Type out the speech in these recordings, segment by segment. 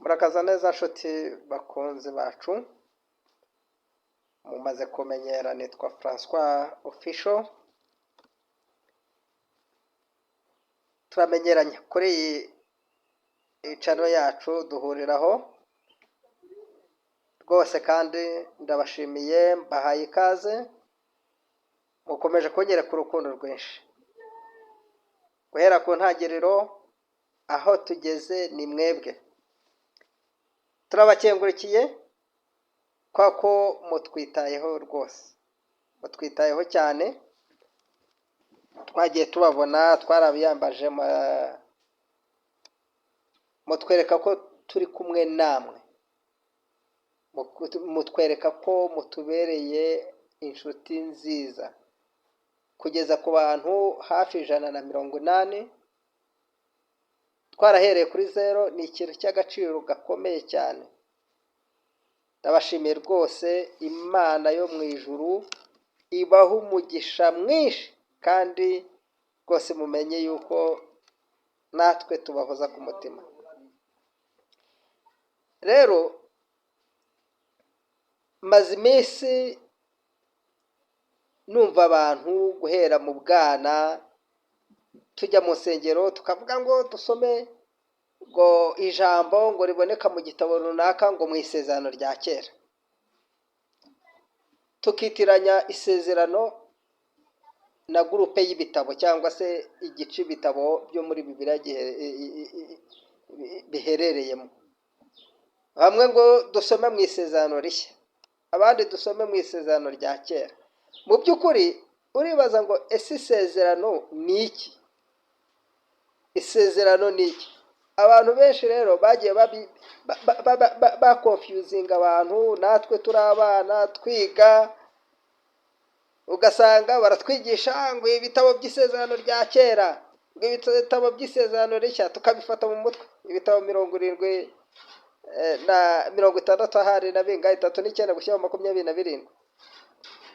Murakaza neza nshuti bakunzi bacu, mumaze kumenyera nitwa François Official. Turamenyeranye kuri iyi channel yacu duhuriraho rwose, kandi ndabashimiye, mbahaye ikaze, mukomeje kongera ku rukundo rwinshi guhera ku ntangiriro aho tugeze ni mwebwe. Turabakengurikiye ko mutwitayeho rwose, mutwitayeho cyane. Twagiye tubabona, twarabiyambaje, mutwereka ko turi kumwe namwe, mutwereka ko mutubereye inshuti nziza, kugeza ku bantu hafi 180. Twarahereye kuri 0, ni ikintu cy'agaciro gakomeye cyane. Ndabashimiye rwose, Imana yo mu ijuru ibaha umugisha mwinshi, kandi rwose mumenye yuko natwe tubahoza ku mutima. Rero maze iminsi numva abantu guhera mu bwana tujya mu nsengero tukavuga ngo dusome ngo ijambo ngo riboneka mu gitabo runaka ngo mu isezerano rya kera, tukitiranya isezerano na gurupe y'ibitabo cyangwa se igice ibitabo byo muri Bibiliya biherereyemo. Bamwe ngo dusome mu isezerano rishya, abandi dusome mu isezerano rya kera. Mu by'ukuri uribaza ngo ese isezerano ni iki? Isezerano ni iki? Abantu benshi rero bagiye bakonfuzinga abantu, natwe turi abana twiga, ugasanga baratwigisha ngo ibitabo by'isezerano rya kera, ngo ibitabo by'isezerano rishya, tukabifata mu mutwe. Ibitabo 70 na 60 ahari na bingahe, 39 gushyira 27,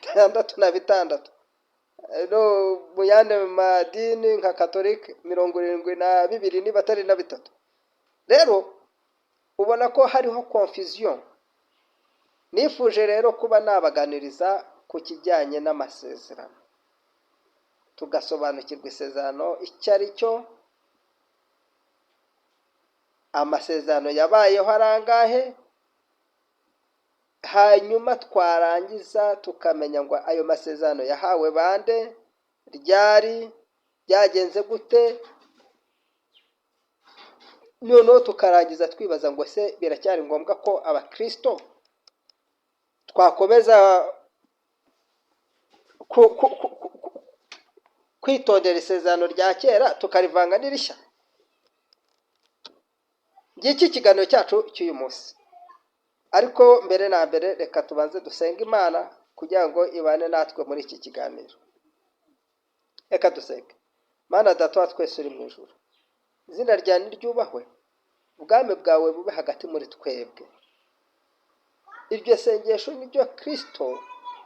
66. No mu yandi madini nka Katolika 72 niba atari na 3. Rero ubona ko hariho confusion. Nifuje rero kuba nabaganiriza ku kijyanye n'amasezerano, tugasobanukirwa isezerano icyo ari cyo, amasezerano yabayeho arangahe, hanyuma twarangiza tukamenya ngo ayo masezerano yahawe bande, ryari, byagenze gute. Noneho tukarangiza twibaza ngo se biracyari ngombwa ko abakristo twakomeza kwitondera isezerano rya kera tukarivanga n'irishya? Ngiki kiganiro cyacu cy'uyu munsi. Ariko mbere na mbere reka tubanze dusenga Imana kugira ngo ibane natwe muri iki kiganiro. Reka dusenge. Mana Data wa twese uri mu ijuru, izina ryawe niryubahwe, ubwami bwawe bube hagati muri twebwe. Iryo sengesho niryo Kristo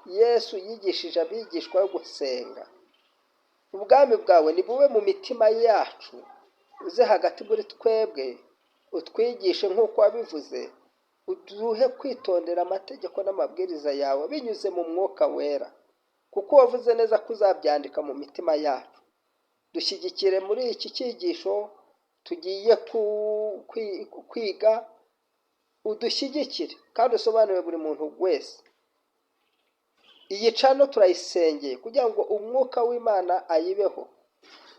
Yesu yigishije abigishwa yo gusenga. Ubwami bwawe nibube mu mitima yacu, uze hagati muri twebwe, utwigishe nk'uko wabivuze, uduhe kwitondera amategeko n'amabwiriza yawe binyuze mu mwuka wera, kuko wavuze neza ko uzabyandika mu mitima yacu. Dushyigikire muri iki cyigisho tugiye kwiga, udushyigikire kandi usobanurire buri muntu wese. Iyi cano turayisengeye kugira ngo umwuka w'Imana ayibeho,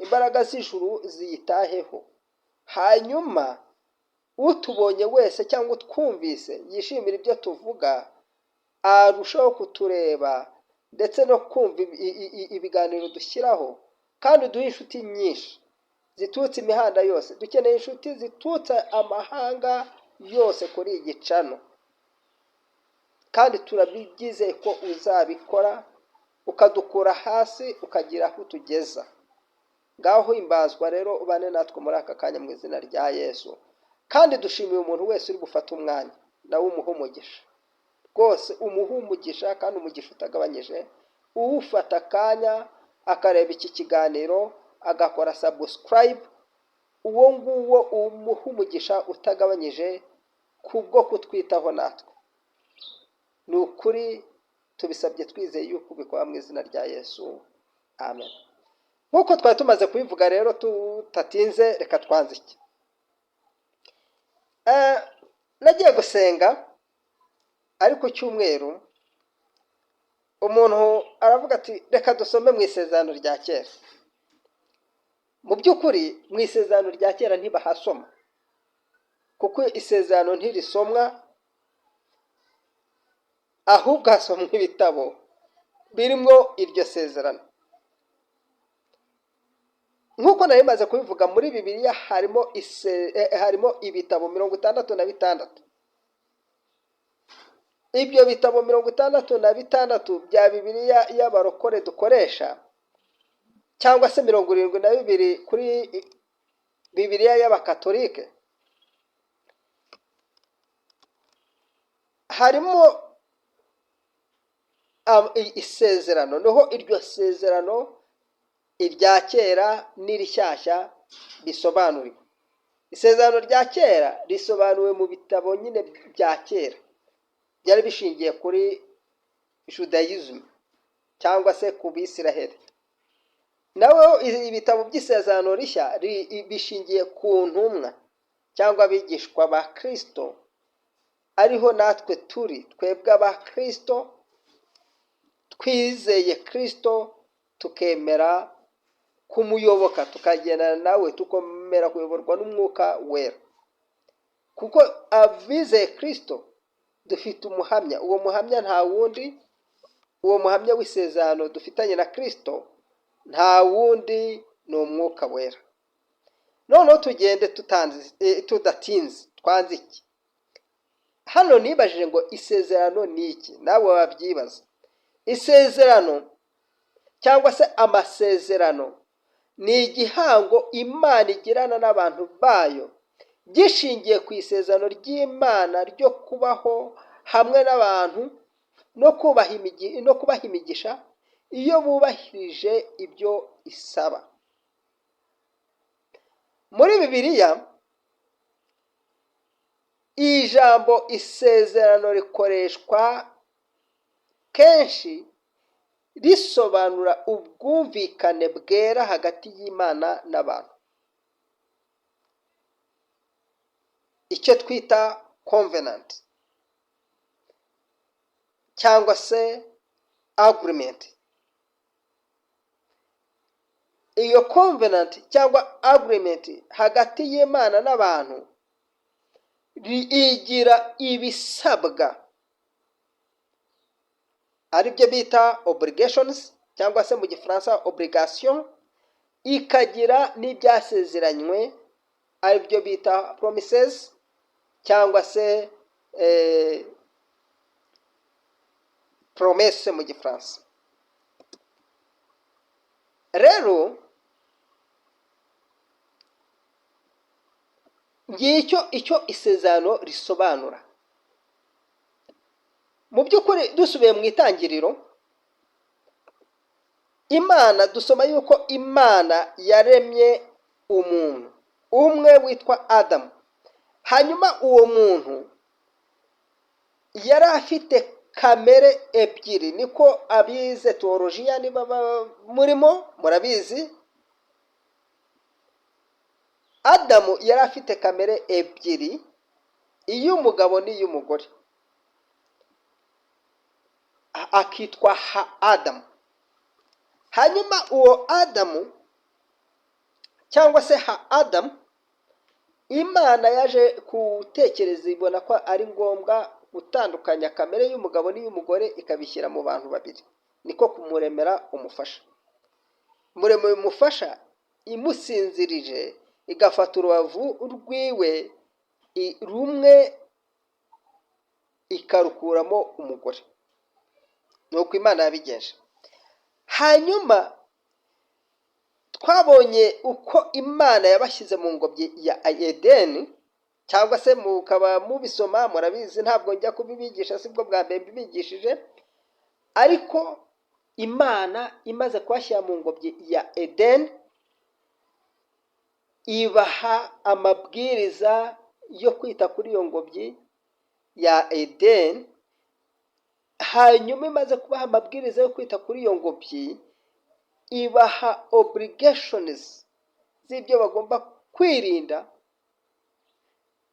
imbaraga z'ijuru ziyitaheho, hanyuma utubonye wese cyangwa utwumvise yishimira ibyo tuvuga, arushaho kutureba ndetse no kumva ibiganiro dushyiraho, kandi duhe inshuti nyinshi zitutse imihanda yose. Dukeneye inshuti zitutse amahanga yose kuri iyi cano, kandi turabigize ko uzabikora, ukadukura hasi ukagira aho utugeza. Ngaho himbazwa rero, ubane natwe muri aka kanya mu izina rya Yesu. Kandi dushimiye umuntu wese uri gufata umwanya, nawe umuha umugisha rwose, umuha umugisha kandi umugisha utagabanyije. Uwufata akanya akareba iki kiganiro agakora subscribe, uwo nguwo umuha umugisha utagabanyije, kubwo kutwitaho natwe. Ni ukuri tubisabye twizeye yuko ubikora mu izina rya Yesu, amen. Nk'uko twari tumaze kubivuga rero tutatinze, reka twanzike. Nagiye gusenga ariko cyumweru umuntu aravuga ati reka dusome mu isezerano rya kera. Mu by'ukuri mu isezerano rya kera ntibahasoma, kuko isezerano ntirisomwa, ahubwo hasomwa ibitabo birimo iryo sezerano. Nk'uko nari maze kubivuga, muri Bibiliya harimo ibitabo 66. Ibyo bitabo 66 bya Bibiliya y'abarokore dukoresha, cyangwa se 72 kuri Bibiliya y'abakatolike, harimo isezerano. Noho iryo sezerano irya kera n'irishyashya bisobanuriwe. Isezerano rya kera risobanuwe mu bitabo nyine bya kera, byari bishingiye kuri Judaism cyangwa se ku Bisiraheli. Nawe ibitabo by'isezerano rishya bishingiye ku ntumwa cyangwa abigishwa ba Kristo, ariho natwe turi, twebwe aba Kristo twizeye Kristo, tukemera kumuyoboka, tukagendana nawe, tukomera kuyoborwa n'umwuka wera. Kuko abizeye Kristo dufite umuhamya. Uwo muhamya nta wundi, uwo muhamya w'isezerano dufitanye na Kristo nta wundi, ni umwuka wera. Noneho tugende tudatinze, twanzike. Hano nibajije ngo isezerano ni iki? Nawe wabyibaza. Isezerano cyangwa se amasezerano ni igihango Imana igirana n'abantu bayo, gishingiye ku isezerano ry'Imana ryo kubaho hamwe n'abantu no kubaha imigisha iyo bubahirije ibyo isaba. Muri Bibiliya ijambo isezerano rikoreshwa kenshi risobanura ubwumvikane bwera hagati y'Imana n'abantu, icyo twita covenant cyangwa se agreement. Iyo covenant cyangwa agreement hagati y'Imana n'abantu igira ibisabwa, ari byo bita obligations cyangwa se mu gifaransa obligation, ikagira n'ibyasezeranywe ari byo bita promises cyangwa se promesse mu gifaransa. Rero ngicyo icyo isezerano risobanura. Mu by'ukuri dusubiye mu itangiriro, Imana dusoma yuko Imana yaremye umuntu umwe witwa Adamu. Hanyuma uwo muntu yari afite kamere ebyiri, niko abize teolojiya niba murimo murabizi. Adamu yari afite kamere ebyiri, iy'umugabo n'iy'umugore, akitwa Adamu. Hanyuma uwo Adamu cyangwa se Adamu, Imana yaje gutekereza ibona ko ari ngombwa gutandukanya kamere y'umugabo n'iy'umugore, ikabishyira mu bantu babiri, niko kumuremera umufasha. Muremera umufasha imusinzirije, igafata urubavu rwiwe rumwe ikarukuramo umugore. Nuko Imana yabigenje. Hanyuma twabonye uko Imana yabashyize mu ngobyi ya Edeni, cyangwa se mukaba mubisoma murabizi, ntabwo njya kubibigisha, sibwo bwa mbere mbibigishije. Ariko Imana imaze kubashyira mu ngobyi ya Edeni, ibaha amabwiriza yo kwita kuri iyo ngobyi ya edeni, hanyuma imaze kubaha amabwiriza yo kwita kuri iyo ngobyi, ibaha obligations z'ibyo bagomba kwirinda,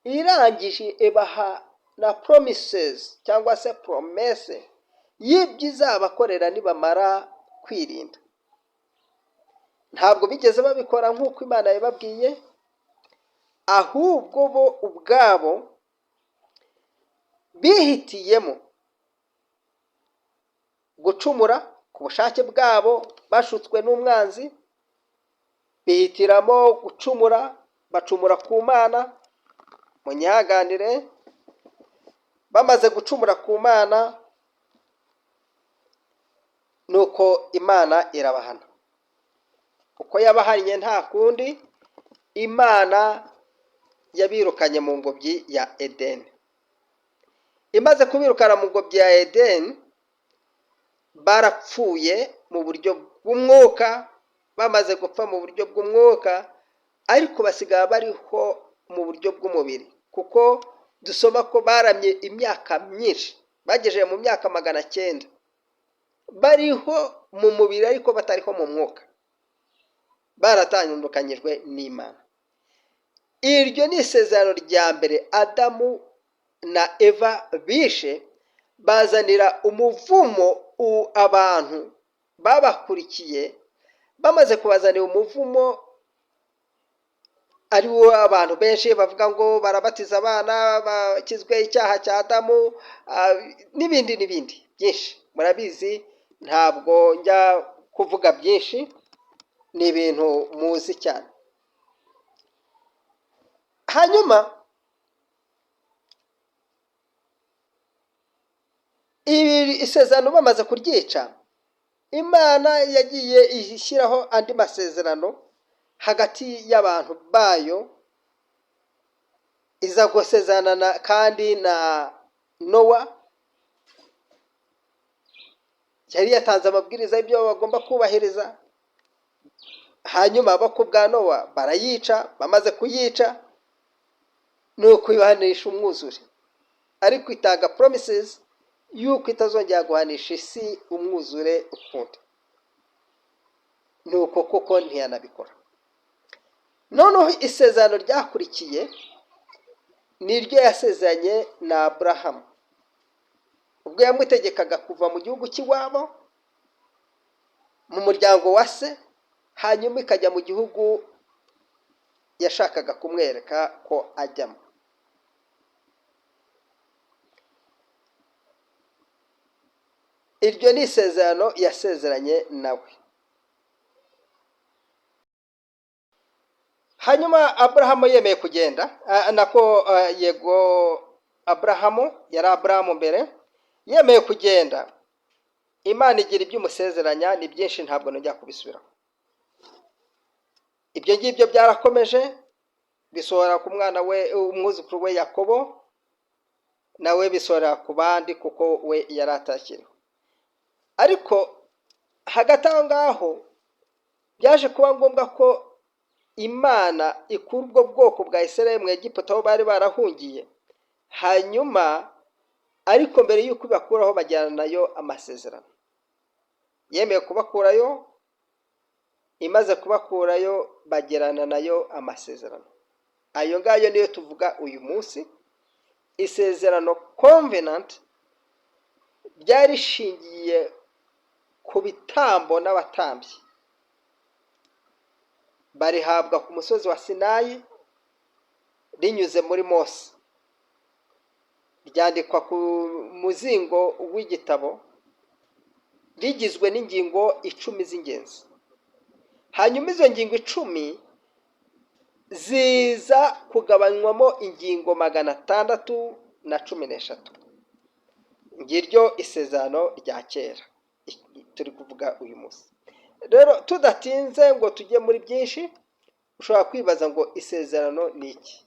irangije ibaha na promises cyangwa se promesse y'ibyo izabakorera nibamara kwirinda. Ntabwo bigeze babikora nk'uko Imana yababwiye, ahubwo bo ubwabo bihitiyemo gucumura ku bushake bwabo, bashutswe n'umwanzi, bihitiramo gucumura, bacumura ku Mana. Munyihanganire, bamaze gucumura ku Mana, nuko Imana irabahana. Uko yabahannye nta kundi, Imana yabirukanye mu ngobyi ya edeni. Imaze kubirukana mu ngobyi ya edeni, barapfuye mu buryo bw'umwuka. Bamaze gupfa mu buryo bw'umwuka, ariko basigaye bariho mu buryo bw'umubiri, kuko dusoma ko baramye imyaka myinshi, bagejeje mu myaka 900, bariho mu mubiri ariko batariho mu mwuka, baratandukanyijwe n'Imana. Iryo ni isezerano rya mbere Adamu na Eva bishe, bazanira umuvumo abantu babakurikiye. Bamaze kubazanira umuvumo, ari wo abantu benshi bavuga ngo barabatiza abana bakizwe icyaha cya Adamu, n'ibindi byinshi. Murabizi, ntabwo njya kuvuga byinshi, ni ibintu muzi cyane. Hanyuma ibi isezerano bamaze kuryica, Imana yagiye ishyiraho andi masezerano hagati y'abantu bayo, iza gusezerana kandi na Nowa. Yari yatanze amabwiriza y'ibyo bagomba kubahiriza, hanyuma abako bwa Nowa barayica. Bamaze kuyica, nuko ibahanisha umwuzure, ariko itanga promises yuko itazongera guhanisha isi umwuzure ukundi. Nuko koko ntiyanabikora. Noneho isezerano ryakurikiye niryo yasezeranye na Aburahamu, ubwo yamutegekaga kuva mu gihugu cy'iwabo, mu muryango wa se, hanyuma ikajya mu gihugu yashakaga kumwereka ko ajyamo. Iryo ni isezerano yasezeranye nawe. Hanyuma Aburahamu yemeye kugenda, yego, Aburahamu yari Aburahamu mbere, yemeye kugenda. Imana igira ibyo umusezeranya, ni byinshi, ntabwo nongera kubisubiraho. Ibyo ngibyo byarakomeje bisohora ku mwana we, umwuzukuru we Yakobo, nawe bisohora ku bandi kuko we yari atakiriho. Ariko hagati aho ngaho byaje kuba ngombwa ko Imana ikura ubwo bwoko bwa Isirayeli mu Egiputa aho bari barahungiye. Hanyuma ariko mbere y'uko bakuraho, bajyana nayo amasezerano. Yemeye kubakurayo, imaze kubakurayo bagirana nayo amasezerano. Ayo ngayo niyo tuvuga uyu munsi. Isezerano covenant ryari rishingiye ku bitambo n'abatambyi, barihabwa ku musozi wa Sinayi rinyuze muri Mose, ryandikwa ku muzingo w'igitabo, rigizwe n'ingingo 10 z'ingenzi. Hanyuma izo ngingo 10 ziza kugabanywamo ingingo 613. Ngiryo isezerano rya kera turi kuvuga uyu munsi. Rero tudatinze ngo tujye muri byinshi, ushobora kwibaza ngo isezerano ni iki?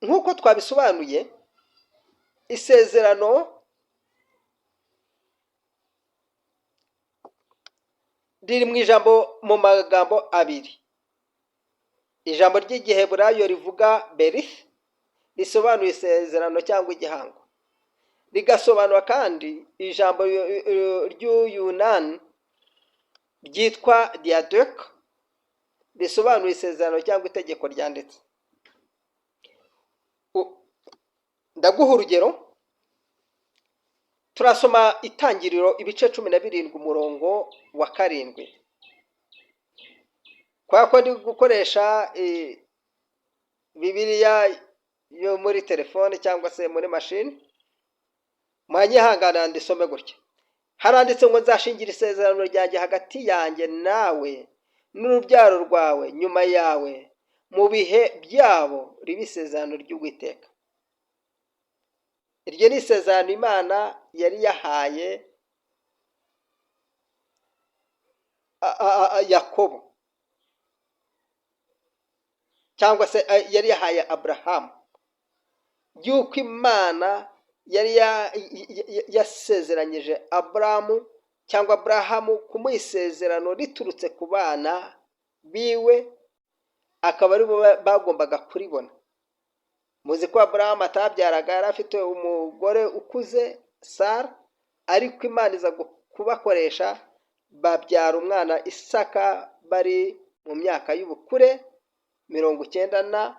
Nk'uko twabisobanuye, isezerano riri mu ijambo, mu magambo abiri. ijambo ry'igiheburayo rivuga berith risobanuye isezerano cyangwa igihango, rigasobanura kandi ijambo ry'Uyunani ryitwa diadek risobanuye isezerano cyangwa itegeko ryanditse. Ndaguha urugero, turasoma Itangiriro ibice 17 umurongo wa 7. Kwa ko ndi gukoresha Bibiliya yo muri telefone cyangwa se muri machine, mwanyihangana ndisome gutya. Haranditse ngo nzashingira isezerano ryanjye hagati yanjye nawe n'urubyaro rwawe nyuma yawe mu bihe byabo riba isezerano ry'Uwiteka. Iryo ni isezerano Imana yari yahaye Yakobo cyangwa se yari yahaye Aburahamu, yuko Imana yari yasezeranyije Aburahamu kumuha isezerano riturutse ku bana biwe, akaba ari bo bagombaga kuribona. Muzi ko Aburahamu atabyaraga, yari afite umugore ukuze Sara, ariko Imana iza kubakoresha babyara umwana Isaka bari mu myaka y'ubukure 90,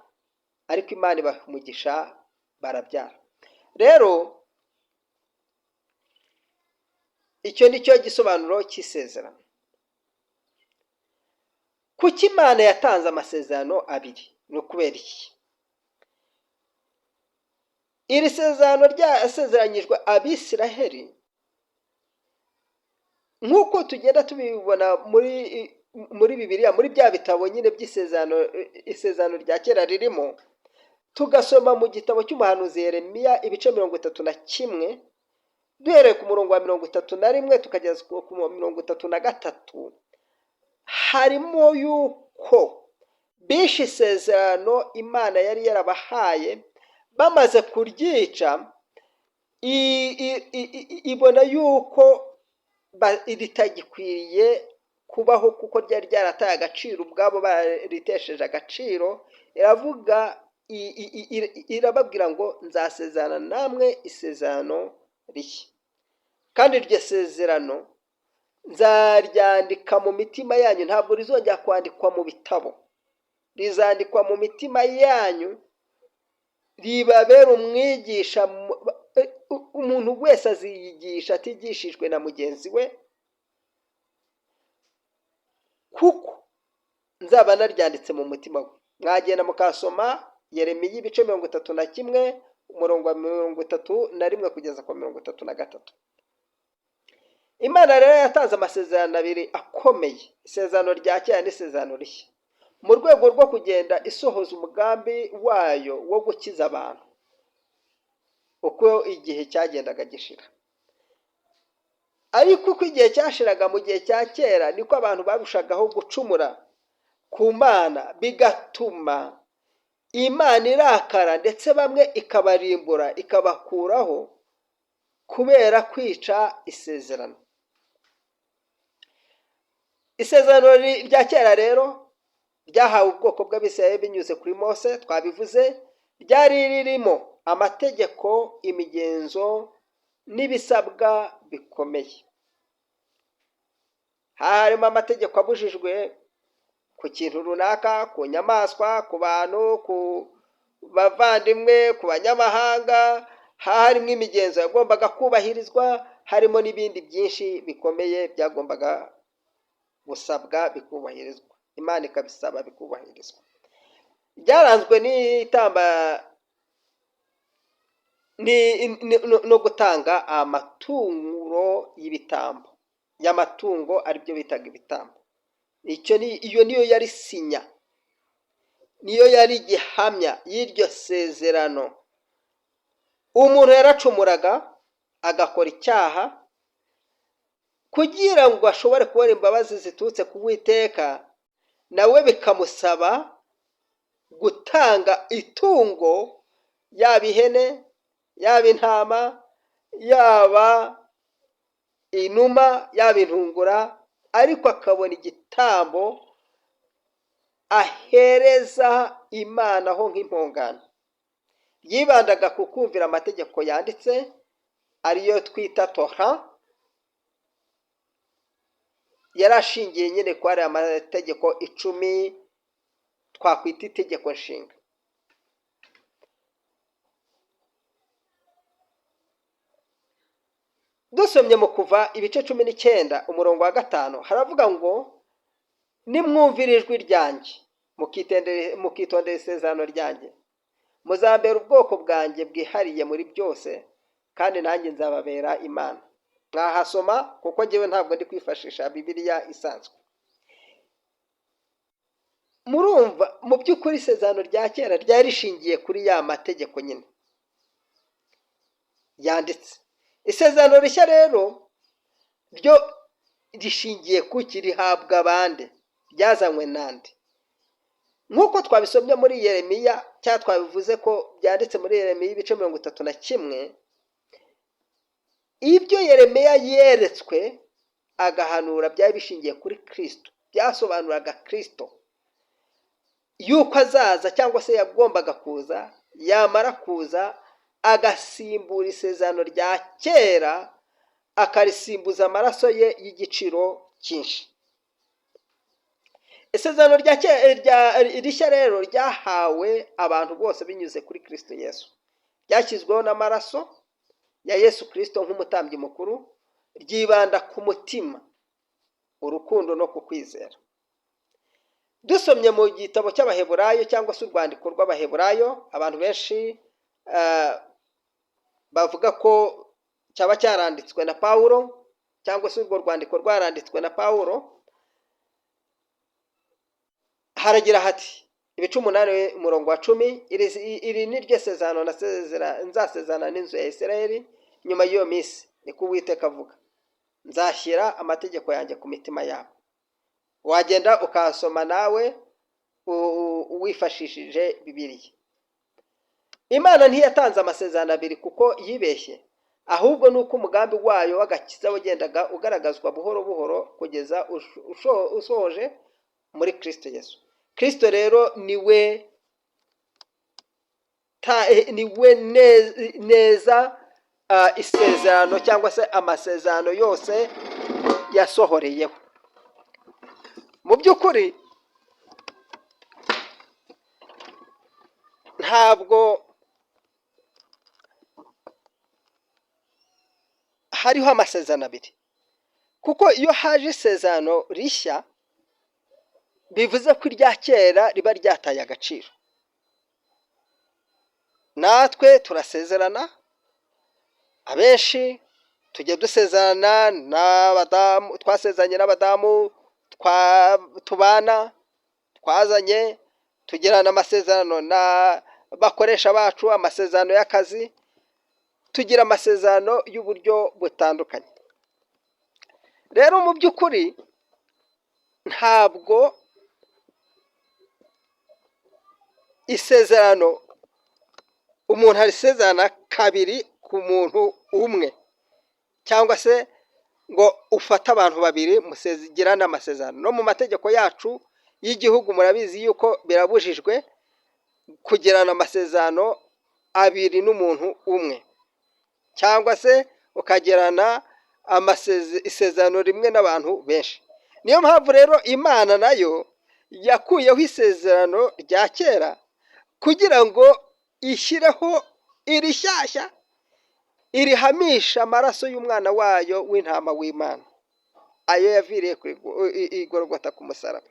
ariko Imana ibaha umugisha barabyara. Rero icyo ni cyo gisobanuro cy'isezerano. Kuki Imana yatanze amasezerano abiri? No kubera iki? Iri sezerano ryasezeranyijwe Abisiraheli, nk'uko tugenda tubibona muri Bibiliya, muri bya bitabo nyine by'isezerano, isezerano rya kera ririmo, tugasoma mu gitabo cy'umuhanuzi Yeremiya ibice 31, duhereye ku murongo wa 31 tukageza ku 33, harimo yuko bishe isezerano Imana yari yarabahaye, bamaze kuryica ibona yuko ritagikwiriye kubaho kuko ryari ryarataye agaciro ubwabo, baritesheje agaciro. Iravuga irababwira ngo nzasezerana namwe isezerano rishya, kandi iryo sezerano nzaryandika mu mitima yanyu, ntabwo rizongera kwandikwa mu bitabo, rizandikwa mu mitima yanyu, ribabera umwigisha. Umuntu wese aziyigisha atigishijwe na mugenzi we, kuko nzaba naryanditse mu mutima we. Mwagenda mukasoma Yeremiya ibice 31 umurongo wa 31 kugeza ku 33. Imana rero yatanze amasezerano abiri akomeye, isezerano rya kera n'isezerano rishya, mu rwego rwo kugenda isohoza umugambi wayo wo gukiza abantu uko igihe cyagendaga gishira. Ariko uko igihe cyashiraga mu gihe cya kera, niko abantu barushagaho gucumura ku Mana, bigatuma Imana irakara, ndetse bamwe ikabarimbura, ikabakuraho kubera kwica isezerano. Isezerano rya kera rero ryahawe ubwoko bw'Abisirayeli binyuze kuri Mose, twabivuze, ryari ririmo amategeko, imigenzo n'ibisabwa bikomeye. Harimo amategeko abujijwe ku kintu runaka, ku nyamaswa, ku bantu, ku bavandimwe, ku banyamahanga. Harimo imigenzo yagombaga kubahirizwa, harimo n'ibindi byinshi bikomeye byagombaga gusabwa bikubahirizwa, Imana ikabisaba bikubahirizwa. Byaranzwe no gutanga amaturo y'ibitambo, y'amatungo, aribyo bitaga ibitambo. Iyo niyo yari sinya, niyo yari gihamya y'iryo sezerano. Umuntu yaracumuraga agakora icyaha, kugira ngo ashobore kubona imbabazi ziturutse ku Uwiteka, nawe bikamusaba gutanga itungo, yaba ihene, yaba intama, yaba inuma, yaba intungura, ariko akabona igitambo ahereza Imana ho nk'impongano. Yibandaga ku kumvira amategeko yanditse ariyo twita Tora, yarashingiye nyine ko ari amategeko 10 twakwita itegeko nshinga. Dusomye mu Kuva ibice 19 umurongo wa 5 haravuga ngo nimwumvira ijwi ryanjye mukitondera isezerano ryanjye, muzambera ubwoko bwanjye bwihariye muri byose, kandi nanjye nzababera Imana. Mwahasoma kuko njyewe ntabwo ndi kwifashisha Bibiliya isanzwe. Murumva mu by'ukuri isezerano rya kera ryari rishingiye kuri ya mategeko nyine yanditse. Isezerano rishya rero ryo rishingiye ku kirihabwa abande, ryazanywe nande. Nk'uko twabisomye muri Yeremiya, cyangwa twabivuze ko byanditse muri Yeremiya ibice 31, ibyo Yeremiya yeretswe agahanura byari bishingiye kuri Kristo, byasobanuraga Kristo yuko azaza cyangwa se yagombaga kuza, yamara kuza agasimbura isezerano rya kera, akarisimbuza amaraso ye y'igiciro cyinshi. Isezerano rishya rero ryahawe abantu bose binyuze kuri Kristo Yesu, ryashyizweho n'amaraso ya Yesu Kristo nk'umutambyi mukuru, ryibanda ku mutima, urukundo no ku kwizera. Dusomye mu gitabo cy'Abaheburayo cyangwa se urwandiko rw'Abaheburayo, abantu benshi bavuga ko cyaba cyaranditswe na Pawulo cyangwa se urwo rwandiko rwaranditswe na Pawulo. Haragira hati ibice 8 umurongo wa 10, iri ni ryo sezerano nzasezerana n'inzu ya Isirayeli nyuma y'iyo minsi, niko Uwiteka avuga, nzashyira amategeko yanjye ku mitima yabo. Wagenda ukasoma nawe wifashishije Bibiliya. Imana ntiyatanze amasezerano abiri kuko yibeshye, ahubwo nuko umugambi wayo w'agakiza wagendaga ugaragazwa buhoro buhoro kugeza usohoje muri Kristo Yesu. Kristo rero niwe neza isezerano cyangwa se amasezerano yose yasohoreyeho. Mu by'ukuri ntabwo hariho amasezerano abiri, kuko iyo haje isezerano rishya bivuze ko irya kera riba ryataye agaciro. Natwe turasezerana, abenshi tujye dusezerana n'abadamu, twasezeranye n'abadamu tubana, twazanye tugirana amasezerano n'abakoresha bacu, amasezerano y'akazi, tugira amasezerano y'uburyo butandukanye. Rero mu by'ukuri ntabwo isezerano umuntu arisezerana kabiri ku muntu umwe, cyangwa se ngo ufate abantu babiri musezerana amasezerano. No mu mategeko yacu y'igihugu murabizi yuko birabujijwe kugirana amasezerano abiri n'umuntu umwe, cyangwa se ukagirana isezerano rimwe n'abantu benshi. Niyo mpamvu rero Imana nayo yakuyeho isezerano rya kera kugira ngo ishyireho irishyashya, irihamisha amaraso y'umwana wayo w'intama w'Imana, ayo yaviriye igorogota ku musaraba.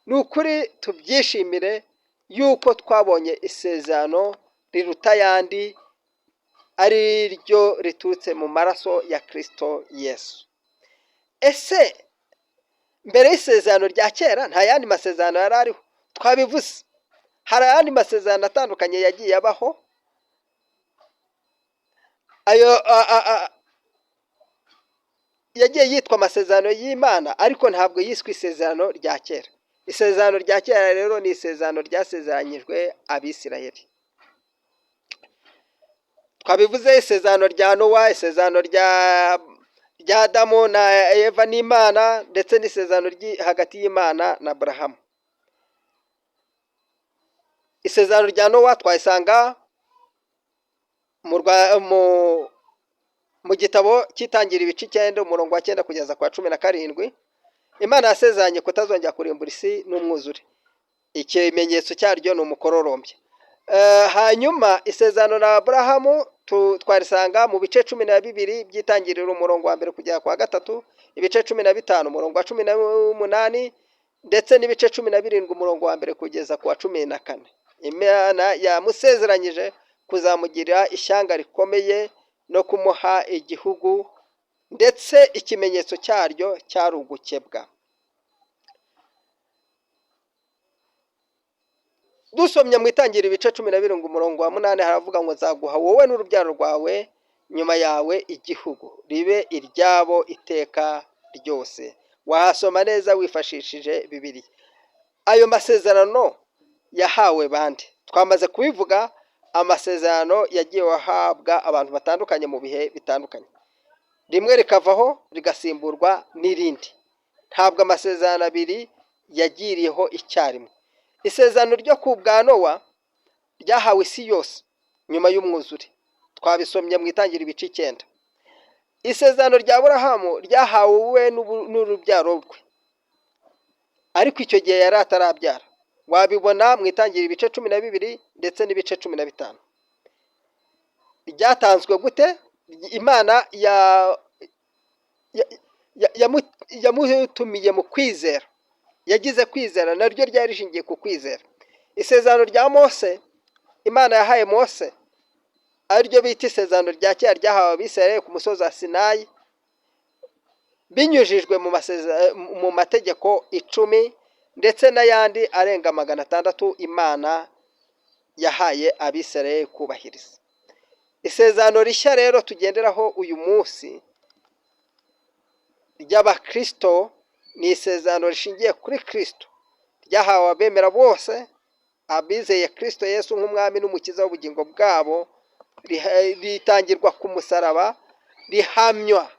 Ni ukuri tubyishimire yuko twabonye isezerano riruta ayandi, ari ryo riturutse mu maraso ya Kristo Yesu. Ese mbere y'isezerano rya kera nta yandi masezerano yari ariho? Twabivuze, hari ayandi masezerano atandukanye yagiye abaho, ayo yagiye yitwa amasezerano y'Imana, ariko ntabwo yiswe isezerano rya kera. Isezerano rya kera rero ni isezerano ryasezeranyijwe Abisirayeli. Twabivuze isezerano rya Nowa, isezerano rya Adamu na Eva n'Imana, ndetse n'isezerano hagati y'Imana na Aburahamu. isezerano rya Nowa twayisanga mu gitabo cy'itangira ibice 9 umurongo wa 9 kugeza kwa 17. Imana yasezeranye kutazongera kurimbura isi n'umwuzure. Ikimenyetso cyaryo ni umukororombya. Hanyuma isezerano na Aburahamu twarisanga mu bice 12 by'itangiriro umurongo wa 1 kugera kwa 3, ibice 15 umurongo wa 18 ndetse n'ibice 17 umurongo wa 1 kugeza kwa 14. Imana yamusezeranyije kuzamugira ishyanga rikomeye no kumuha igihugu, ndetse ikimenyetso cyaryo cyari ugukebwa. Dusomye mu itangira ibice 12 umurongo wa 8 haravuga ngo nzaguha wowe n'urubyaro rwawe nyuma yawe igihugu ribe iryabo iteka ryose. Wahasoma neza wifashishije Bibiliya. Ayo masezerano yahawe bande? Twamaze kubivuga, amasezerano yagiye ahabwa abantu batandukanye mu bihe bitandukanye, rimwe rikavaho rigasimburwa n'irindi. Ntabwo amasezerano abiri yagiriyeho icyarimwe. Isezerano ryo ku bwa Nowa ryahawe isi yose nyuma y'umwuzure, twabisomye mu itangira ibice 9. Isezerano rya Aburahamu ryahawe n'urubyaro rwe, ariko icyo gihe yari atarabyara. Wabibona mu itangira ibice 12 ndetse n'ibice 15. Ryatanzwe gute? Imana yamutumiye mu kwizera, yagize kwizera, naryo ryari rishingiye ku kwizera. Isezerano rya Mose Imana yahaye Mose, ariryo bita isezerano rya kera ryahawe Abisirayeli ku musozi wa Sinayi, binyujijwe mu mategeko 10 ndetse n'ayandi arenga 600 Imana yahaye Abisirayeli kubahiriza. Isezerano rishya rero tugenderaho uyu munsi ry'Abakristo ni isezerano rishingiye kuri Kristo, ryahawe abemera bose, abizeye Kristo Yesu nk'umwami n'umukiza w'ubugingo bwabo, ritangirwa ku musaraba, rihamywa,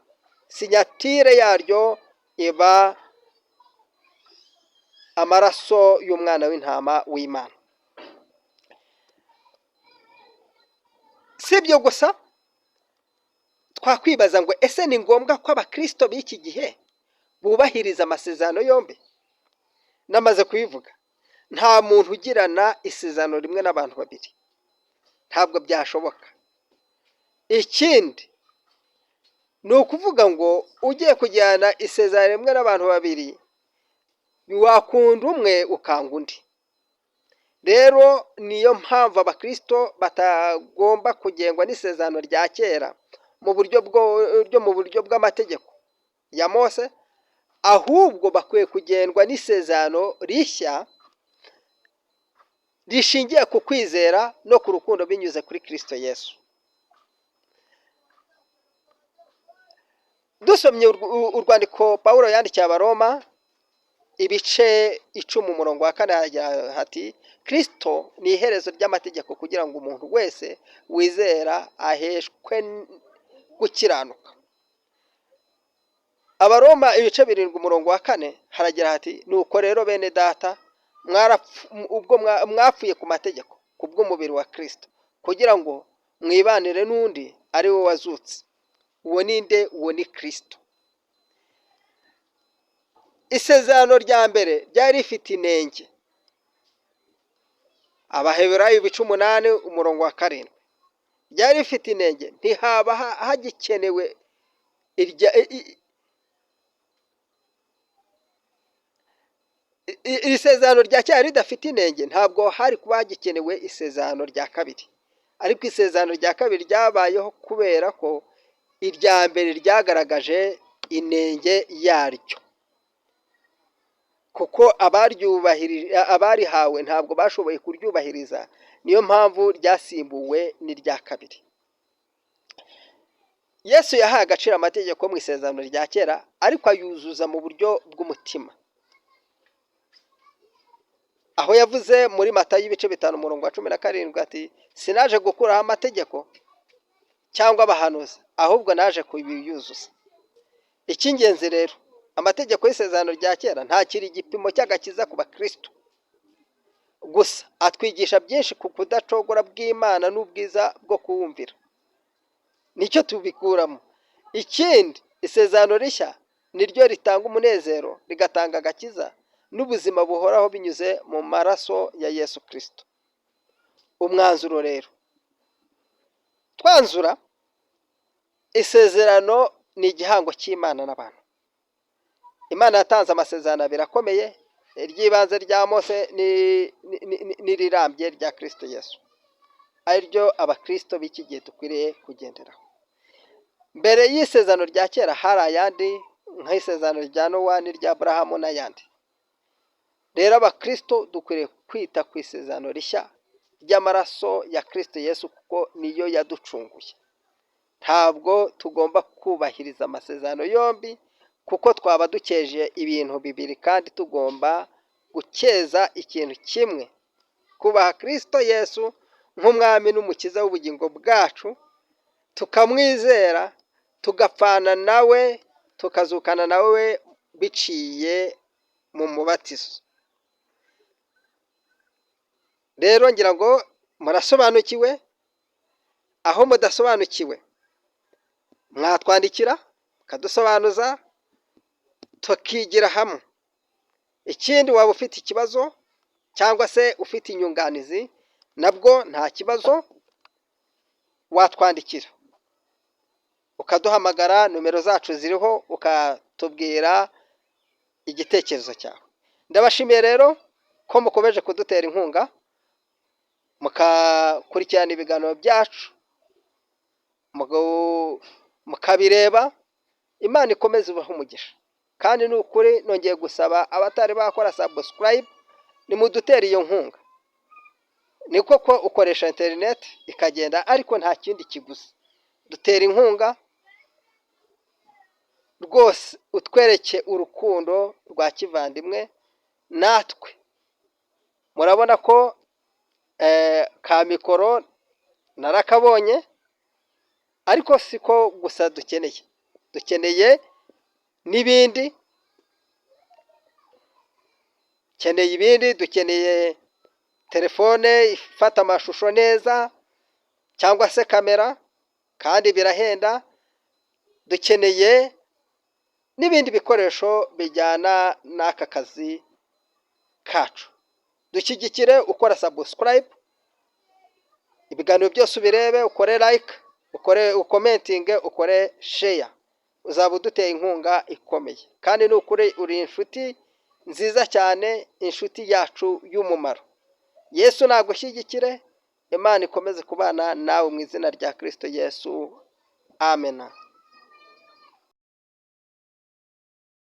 sinyatire yaryo iba amaraso y'umwana w'intama w'Imana. Sibyo gusa, twakwibaza ngo ese ni ngombwa ko Abakristo b'iki gihe bubahiriza amasezerano yombi? Namaze kubivuga, nta muntu ugirana isezerano rimwe n'abantu babiri, ntabwo byashoboka. Ikindi ni ukuvuga ngo ugiye kujyana isezerano rimwe n'abantu babiri, wakunda umwe ukanga undi. Rero niyo mpamvu Abakristo batagomba kugengwa n'isezerano rya kera mu buryo bw'amategeko ya Mose, ahubwo bakwiye kugendwa n'isezerano rishya rishingiye ku kwizera no ku rukundo binyuze kuri Kristo Yesu. Dusomye urwandiko Pawulo yandikiye Abaroma ibice 10 umurongo wa 4 hati Kristo ni iherezo ry'amategeko kugira ngo umuntu wese wizera aheshwe gukiranuka. Abaroma ibice 7 umurongo wa 4 haragira hati nuko rero bene data ubwo mwapfuye ku mategeko kubw'umubiri wa Kristo kugira ngo mwibanire n'undi ari we wazutse. Uwo ninde? Uwo ni Kristo. Isezerano rya mbere ryari rifite inenge. Abaheburayo ibice 8 umurongo wa 7 ryari rifite inenge, ntihaba hagikenewe isezerano rya kera ridafite inenge, ntabwo hari kuba hagikenewe isezerano rya kabiri. Ariko isezerano rya kabiri ryabayeho kubera ko irya mbere ryagaragaje inenge yaryo, kuko abarihawe ntabwo bashoboye kuryubahiriza, niyo mpamvu ryasimbuwe n'irya kabiri. Yesu yahaye agaciro amategeko mu isezerano rya kera, ariko ayuzuza mu buryo bw'umutima, aho yavuze muri Matayo ibice 5 umurongo wa 17 ati sinaje gukuraho amategeko cyangwa abahanuzi, ahubwo naje kubiyuzuza. Icy'ingenzi rero, amategeko y'isezerano rya kera ntakiri igipimo cy'agakiza ku Bakristo. gusa atwigisha byinshi ku kudacogora bw'Imana n'ubwiza bwo kuwumvira. Nicyo tubikuramo. Ikindi, isezerano rishya niryo ritanga umunezero, rigatanga agakiza n'ubuzima buhoraho binyuze mu maraso ya Yesu Kristo. Umwanzuro rero, twanzura isezerano ni igihango cy'Imana n'abantu. Imana yatanze amasezerano abiri akomeye, iry'ibanze rya Mose n'irirambye rya Kristo Yesu, ariryo abakristo b'iki gihe dukwiriye kugenderaho. Mbere y'isezerano rya kera hari ayandi, nk'isezerano rya Nowa n'irya Aburahamu n'ayandi. Rero abakristo dukwiriye kwita ku isezerano rishya ry'amaraso ya Kristo Yesu, kuko niyo yaducunguye. Ntabwo tugomba kubahiriza amasezerano yombi, kuko twaba dukeje ibintu bibiri, kandi tugomba gukeza ikintu kimwe: kubaha Kristo Yesu nk'umwami n'umukiza w'ubugingo bwacu, tukamwizera, tugapfana nawe, tukazukana nawe biciye mu mubatizo. Rero ngira ngo murasobanukiwe. Aho mudasobanukiwe mwatwandikira mukadusobanuza, tukigira hamwe. Ikindi, waba ufite ikibazo cyangwa se ufite inyunganizi, nabwo nta kibazo, watwandikira ukaduhamagara. Nomero zacu ziriho, ukatubwira igitekerezo cyawe. Ndabashimiye rero ko mukomeje kudutera inkunga, mukakurikirana ibiganiro byacu, mukabireba. Imana ikomeze ibahe umugisha. Kandi ni ukuri nongeye gusaba abatari bakora subscribe, nimudutere iyo nkunga. Ni koko ukoresha internet ikagenda, ariko nta kindi kiguzi. Dutera inkunga rwose, utwereke urukundo rwa kivandimwe. Natwe murabona ko ka mikoro narakabonye, ariko siko gusa dukeneye n'ibindi. Dukeneye telefone ifata amashusho neza, cyangwa se kamera, kandi birahenda. Dukeneye n'ibindi bikoresho bijyana n'aka kazi kacu. Dushyigikire ukora subscribe, ibiganiro byose ubirebe, ukore like, ukomentinge, ukore share. Uzaba uduteye inkunga ikomeye, kandi ni ukuri uri inshuti nziza cyane, inshuti yacu y'umumaro. Yesu nagushyigikire. Imana ikomeze kubana nawe mu izina rya Kristo Yesu. Amen.